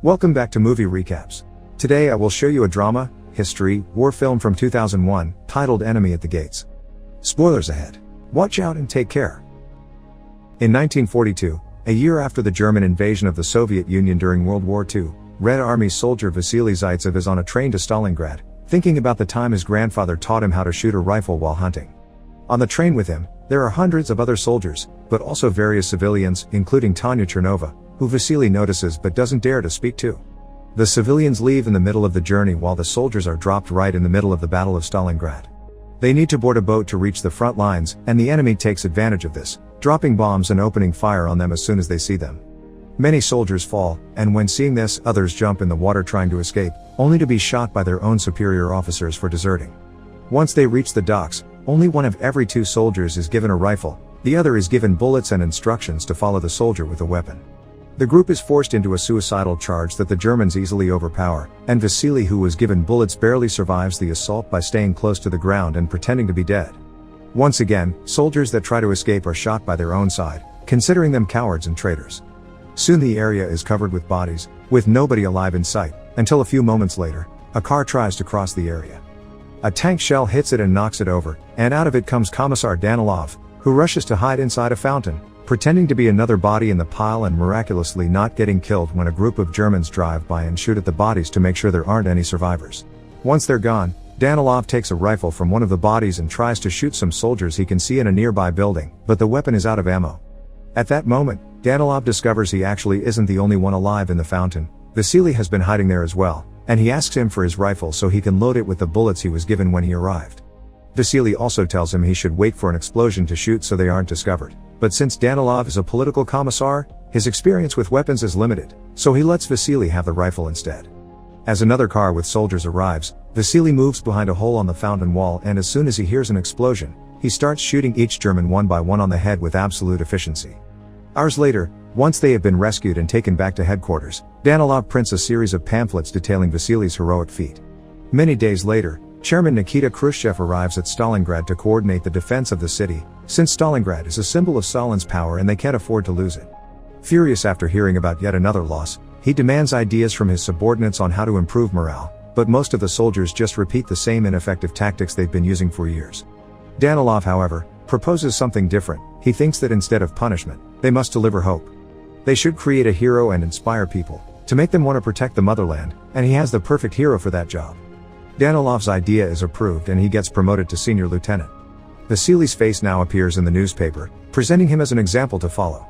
Welcome back to Movie Recaps. Today I will show you a drama, history, war film from 2001, titled Enemy at the Gates. Spoilers ahead. Watch out and take care. In 1942, a year after the German invasion of the Soviet Union during World War II, Red Army soldier Vasily Zaitsev is on a train to Stalingrad, thinking about the time his grandfather taught him how to shoot a rifle while hunting. On the train with him, there are hundreds of other soldiers, but also various civilians, including Tanya Chernova, who Vasily notices but doesn't dare to speak to. The civilians leave in the middle of the journey while the soldiers are dropped right in the middle of the Battle of Stalingrad. They need to board a boat to reach the front lines, and the enemy takes advantage of this, dropping bombs and opening fire on them as soon as they see them. Many soldiers fall, and when seeing this, others jump in the water trying to escape, only to be shot by their own superior officers for deserting. Once they reach the docks, only one of every 2 soldiers is given a rifle, the other is given bullets and instructions to follow the soldier with a weapon. The group is forced into a suicidal charge that the Germans easily overpower, and Vasily, who was given bullets, barely survives the assault by staying close to the ground and pretending to be dead. Once again, soldiers that try to escape are shot by their own side, considering them cowards and traitors. Soon the area is covered with bodies, with nobody alive in sight, until a few moments later, a car tries to cross the area. A tank shell hits it and knocks it over, and out of it comes Commissar Danilov, who rushes to hide inside a fountain, pretending to be another body in the pile and miraculously not getting killed when a group of Germans drive by and shoot at the bodies to make sure there aren't any survivors. Once they're gone, Danilov takes a rifle from one of the bodies and tries to shoot some soldiers he can see in a nearby building, but the weapon is out of ammo. At that moment, Danilov discovers he actually isn't the only one alive in the fountain. Vasily has been hiding there as well, and he asks him for his rifle so he can load it with the bullets he was given when he arrived. Vasily also tells him he should wait for an explosion to shoot so they aren't discovered. But since Danilov is a political commissar, his experience with weapons is limited, so he lets Vasily have the rifle instead. As another car with soldiers arrives, Vasily moves behind a hole on the fountain wall, and as soon as he hears an explosion, he starts shooting each German one by one on the head with absolute efficiency. Hours later, once they have been rescued and taken back to headquarters, Danilov prints a series of pamphlets detailing Vasily's heroic feat. Many days later, Chairman Nikita Khrushchev arrives at Stalingrad to coordinate the defense of the city, since Stalingrad is a symbol of Stalin's power and they can't afford to lose it. Furious after hearing about yet another loss, he demands ideas from his subordinates on how to improve morale, but most of the soldiers just repeat the same ineffective tactics they've been using for years. Danilov, however, proposes something different. He thinks that instead of punishment, they must deliver hope. They should create a hero and inspire people, to make them want to protect the motherland, and he has the perfect hero for that job. Danilov's idea is approved and he gets promoted to senior lieutenant. Vasily's face now appears in the newspaper, presenting him as an example to follow.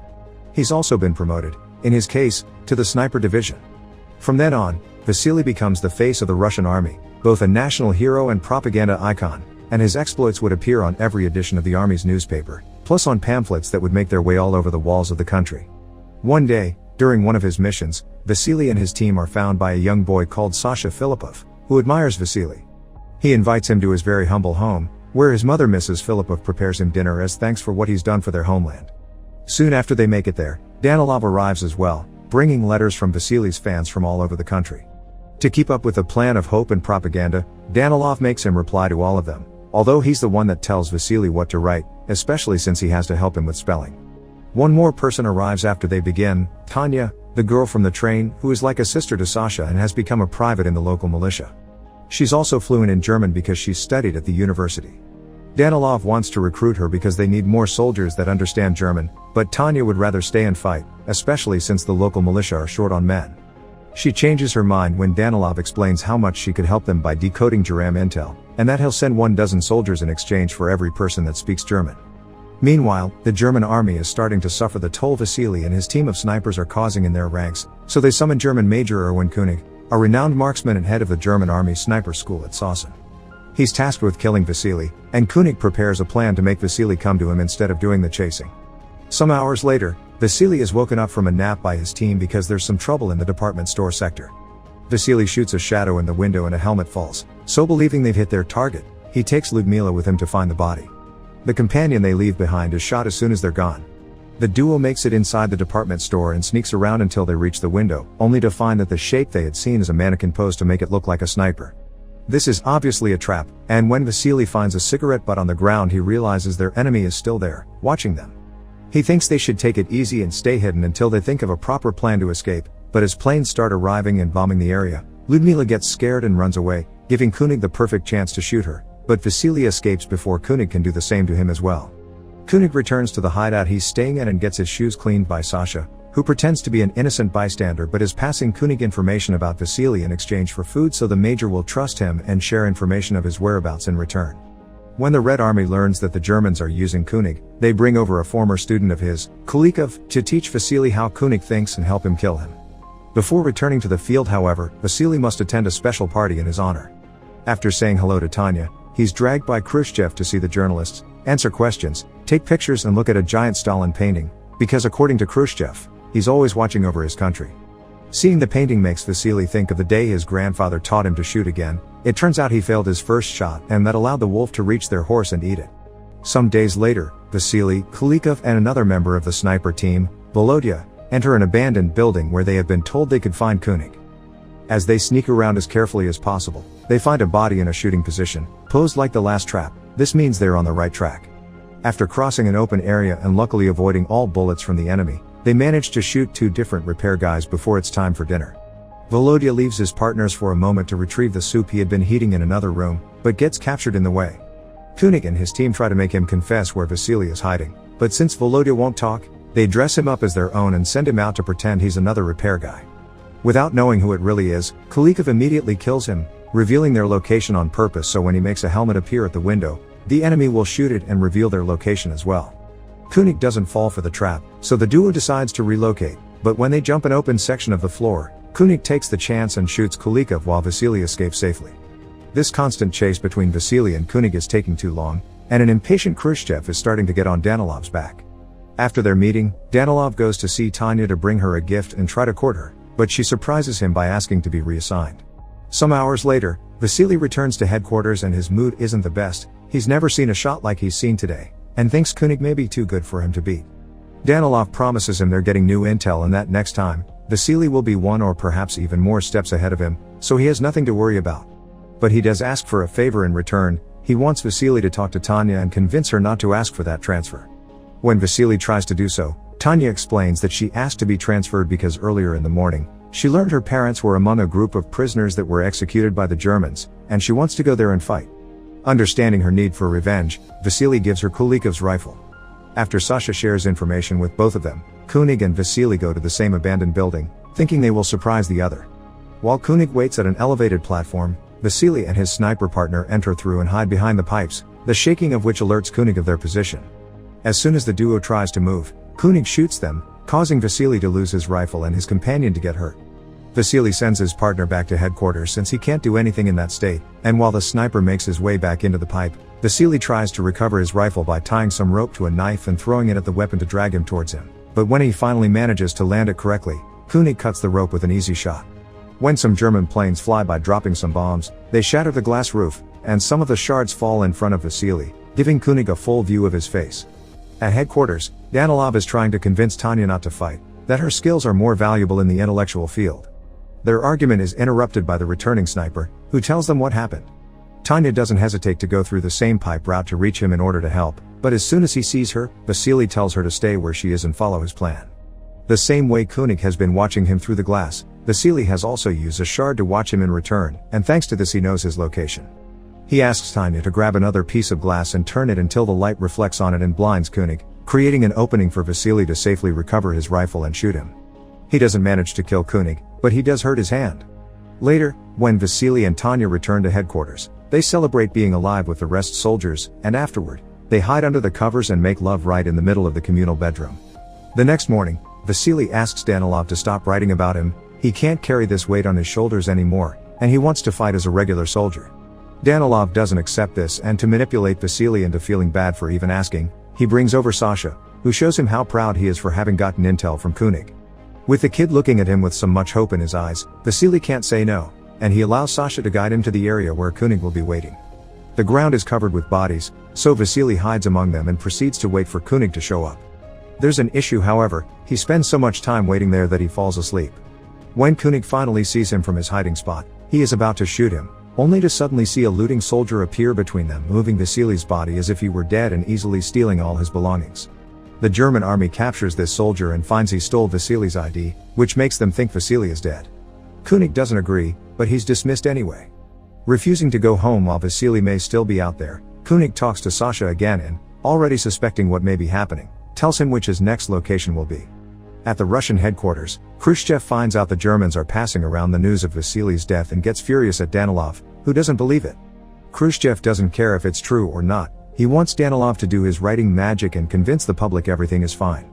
He's also been promoted, in his case, to the sniper division. From then on, Vasily becomes the face of the Russian army, both a national hero and propaganda icon, and his exploits would appear on every edition of the army's newspaper, plus on pamphlets that would make their way all over the walls of the country. One day, during one of his missions, Vasily and his team are found by a young boy called Sasha Filippov, who admires Vasily. He invites him to his very humble home, where his mother Mrs. Filippov prepares him dinner as thanks for what he's done for their homeland. Soon after they make it there, Danilov arrives as well, bringing letters from Vasily's fans from all over the country. To keep up with the plan of hope and propaganda, Danilov makes him reply to all of them, although he's the one that tells Vasily what to write, especially since he has to help him with spelling. One more person arrives after they begin, Tanya, the girl from the train, who is like a sister to Sasha and has become a private in the local militia. She's also fluent in German because she's studied at the university. Danilov wants to recruit her because they need more soldiers that understand German, but Tanya would rather stay and fight, especially since the local militia are short on men. She changes her mind when Danilov explains how much she could help them by decoding Geram intel, and that he'll send 12 soldiers in exchange for every person that speaks German. Meanwhile, the German army is starting to suffer the toll Vasily and his team of snipers are causing in their ranks, so they summon German Major Erwin König, a renowned marksman and head of the German army sniper school at Sasson. He's tasked with killing Vasily, and König prepares a plan to make Vasily come to him instead of doing the chasing. Some hours later, Vasily is woken up from a nap by his team because there's some trouble in the department store sector. Vasily shoots a shadow in the window and a helmet falls, so believing they've hit their target, he takes Ludmila with him to find the body. The companion they leave behind is shot as soon as they're gone. The duo makes it inside the department store and sneaks around until they reach the window, only to find that the shape they had seen is a mannequin posed to make it look like a sniper. This is obviously a trap, and when Vasily finds a cigarette butt on the ground, he realizes their enemy is still there, watching them. He thinks they should take it easy and stay hidden until they think of a proper plan to escape, but as planes start arriving and bombing the area, Ludmila gets scared and runs away, giving Koenig the perfect chance to shoot her, but Vasily escapes before Koenig can do the same to him as well. Koenig returns to the hideout he's staying at and gets his shoes cleaned by Sasha, who pretends to be an innocent bystander but is passing Koenig information about Vasily in exchange for food so the Major will trust him and share information of his whereabouts in return. When the Red Army learns that the Germans are using Koenig, they bring over a former student of his, Kulikov, to teach Vasily how Koenig thinks and help him kill him. Before returning to the field, however, Vasily must attend a special party in his honor. After saying hello to Tanya, he's dragged by Khrushchev to see the journalists, answer questions, take pictures and look at a giant Stalin painting, because according to Khrushchev, he's always watching over his country. Seeing the painting makes Vasily think of the day his grandfather taught him to shoot again. It turns out he failed his first shot and that allowed the wolf to reach their horse and eat it. Some days later, Vasily, Kulikov and another member of the sniper team, Volodya, enter an abandoned building where they have been told they could find Koenig. As they sneak around as carefully as possible, they find a body in a shooting position, posed like the last trap. This means they're on the right track. After crossing an open area and luckily avoiding all bullets from the enemy, they manage to shoot 2 different repair guys before it's time for dinner. Volodya leaves his partners for a moment to retrieve the soup he had been heating in another room, but gets captured in the way. Koenig and his team try to make him confess where Vasily is hiding, but since Volodya won't talk, they dress him up as their own and send him out to pretend he's another repair guy. Without knowing who it really is, Kulikov immediately kills him, revealing their location on purpose so when he makes a helmet appear at the window, the enemy will shoot it and reveal their location as well. Koenig doesn't fall for the trap, so the duo decides to relocate, but when they jump an open section of the floor, Koenig takes the chance and shoots Kulikov while Vasily escapes safely. This constant chase between Vasily and Koenig is taking too long, and an impatient Khrushchev is starting to get on Danilov's back. After their meeting, Danilov goes to see Tanya to bring her a gift and try to court her, but she surprises him by asking to be reassigned. Some hours later, Vasily returns to headquarters and his mood isn't the best. He's never seen a shot like he's seen today, and thinks Koenig may be too good for him to beat. Danilov promises him they're getting new intel and that next time, Vasily will be 1 or perhaps even more steps ahead of him, so he has nothing to worry about. But he does ask for a favor in return. He wants Vasily to talk to Tanya and convince her not to ask for that transfer. When Vasily tries to do so, Tanya explains that she asked to be transferred because earlier in the morning, she learned her parents were among a group of prisoners that were executed by the Germans, and she wants to go there and fight. Understanding her need for revenge, Vasily gives her Kulikov's rifle. After Sasha shares information with both of them, Koenig and Vasily go to the same abandoned building, thinking they will surprise the other. While Koenig waits at an elevated platform, Vasily and his sniper partner enter through and hide behind the pipes, the shaking of which alerts Koenig of their position. As soon as the duo tries to move, Koenig shoots them, causing Vasily to lose his rifle and his companion to get hurt. Vasily sends his partner back to headquarters since he can't do anything in that state, and while the sniper makes his way back into the pipe, Vasily tries to recover his rifle by tying some rope to a knife and throwing it at the weapon to drag him towards him. But when he finally manages to land it correctly, Koenig cuts the rope with an easy shot. When some German planes fly by dropping some bombs, they shatter the glass roof, and some of the shards fall in front of Vasily, giving Koenig a full view of his face. At headquarters, Danilov is trying to convince Tanya not to fight, that her skills are more valuable in the intellectual field. Their argument is interrupted by the returning sniper, who tells them what happened. Tanya doesn't hesitate to go through the same pipe route to reach him in order to help, but as soon as he sees her, Vasily tells her to stay where she is and follow his plan. The same way Koenig has been watching him through the glass, Vasily has also used a shard to watch him in return, and thanks to this he knows his location. He asks Tanya to grab another piece of glass and turn it until the light reflects on it and blinds Koenig, creating an opening for Vasily to safely recover his rifle and shoot him. He doesn't manage to kill Koenig, but he does hurt his hand. Later, when Vasily and Tanya return to headquarters, they celebrate being alive with the rest soldiers, and afterward, they hide under the covers and make love right in the middle of the communal bedroom. The next morning, Vasily asks Danilov to stop writing about him. He can't carry this weight on his shoulders anymore, and he wants to fight as a regular soldier. Danilov doesn't accept this, and to manipulate Vasily into feeling bad for even asking, he brings over Sasha, who shows him how proud he is for having gotten intel from Koenig. With the kid looking at him with some much hope in his eyes, Vasily can't say no, and he allows Sasha to guide him to the area where Koenig will be waiting. The ground is covered with bodies, so Vasily hides among them and proceeds to wait for Koenig to show up. There's an issue, however. He spends so much time waiting there that he falls asleep. When Koenig finally sees him from his hiding spot, he is about to shoot him, only to suddenly see a looting soldier appear between them, moving Vasily's body as if he were dead and easily stealing all his belongings. The German army captures this soldier and finds he stole Vasily's ID, which makes them think Vasily is dead. Koenig doesn't agree, but he's dismissed anyway. Refusing to go home while Vasily may still be out there, Koenig talks to Sasha again and, already suspecting what may be happening, tells him which his next location will be. At the Russian headquarters, Khrushchev finds out the Germans are passing around the news of Vasily's death and gets furious at Danilov, who doesn't believe it. Khrushchev doesn't care if it's true or not, he wants Danilov to do his writing magic and convince the public everything is fine.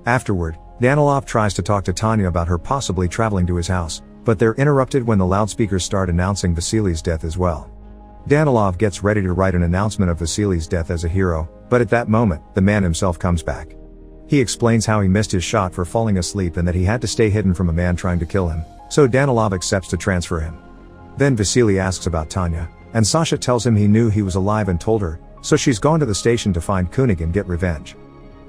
Afterward, Danilov tries to talk to Tanya about her possibly traveling to his house, but they're interrupted when the loudspeakers start announcing Vasily's death as well. Danilov gets ready to write an announcement of Vasily's death as a hero, but at that moment, the man himself comes back. He explains how he missed his shot for falling asleep and that he had to stay hidden from a man trying to kill him, so Danilov accepts to transfer him. Then Vasily asks about Tanya, and Sasha tells him he knew he was alive and told her, so she's gone to the station to find Koenig and get revenge.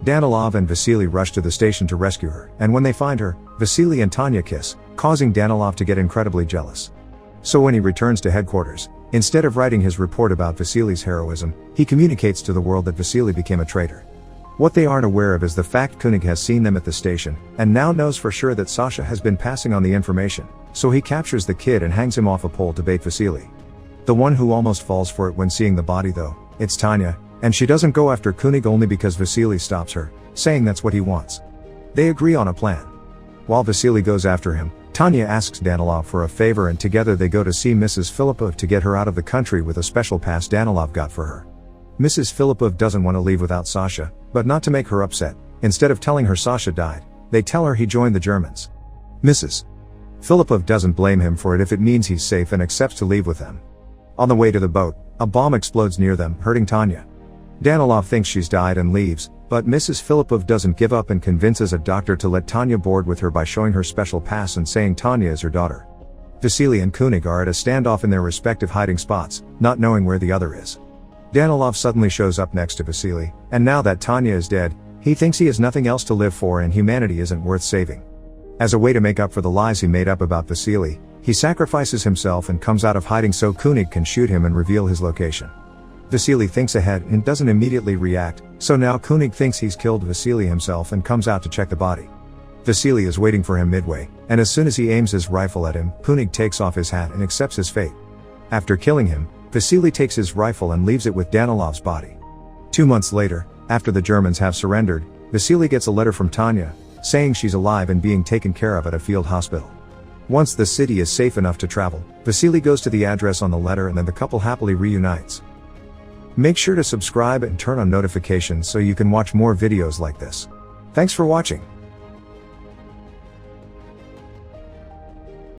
Danilov and Vasily rush to the station to rescue her, and when they find her, Vasily and Tanya kiss, causing Danilov to get incredibly jealous. So when he returns to headquarters, instead of writing his report about Vasily's heroism, he communicates to the world that Vasily became a traitor. What they aren't aware of is the fact Koenig has seen them at the station, and now knows for sure that Sasha has been passing on the information, so he captures the kid and hangs him off a pole to bait Vasily. The one who almost falls for it when seeing the body though, it's Tanya, and she doesn't go after Koenig only because Vasily stops her, saying that's what he wants. They agree on a plan. While Vasily goes after him, Tanya asks Danilov for a favor and together they go to see Mrs. Filippov to get her out of the country with a special pass Danilov got for her. Mrs. Filippov doesn't want to leave without Sasha, but not to make her upset, instead of telling her Sasha died, they tell her he joined the Germans. Mrs. Filippov doesn't blame him for it if it means he's safe and accepts to leave with them. On the way to the boat, a bomb explodes near them, hurting Tanya. Danilov thinks she's died and leaves, but Mrs. Filippov doesn't give up and convinces a doctor to let Tanya board with her by showing her special pass and saying Tanya is her daughter. Vasily and Koenig are at a standoff in their respective hiding spots, not knowing where the other is. Danilov suddenly shows up next to Vasily, and now that Tanya is dead, he thinks he has nothing else to live for and humanity isn't worth saving. As a way to make up for the lies he made up about Vasily, he sacrifices himself and comes out of hiding so Koenig can shoot him and reveal his location. Vasily thinks ahead and doesn't immediately react, so now Koenig thinks he's killed Vasily himself and comes out to check the body. Vasily is waiting for him midway, and as soon as he aims his rifle at him, Koenig takes off his hat and accepts his fate. After killing him, Vasily takes his rifle and leaves it with Danilov's body. 2 months later, after the Germans have surrendered, Vasily gets a letter from Tanya, saying she's alive and being taken care of at a field hospital. Once the city is safe enough to travel, Vasily goes to the address on the letter and then the couple happily reunites. Make sure to subscribe and turn on notifications so you can watch more videos like this. Thanks for watching.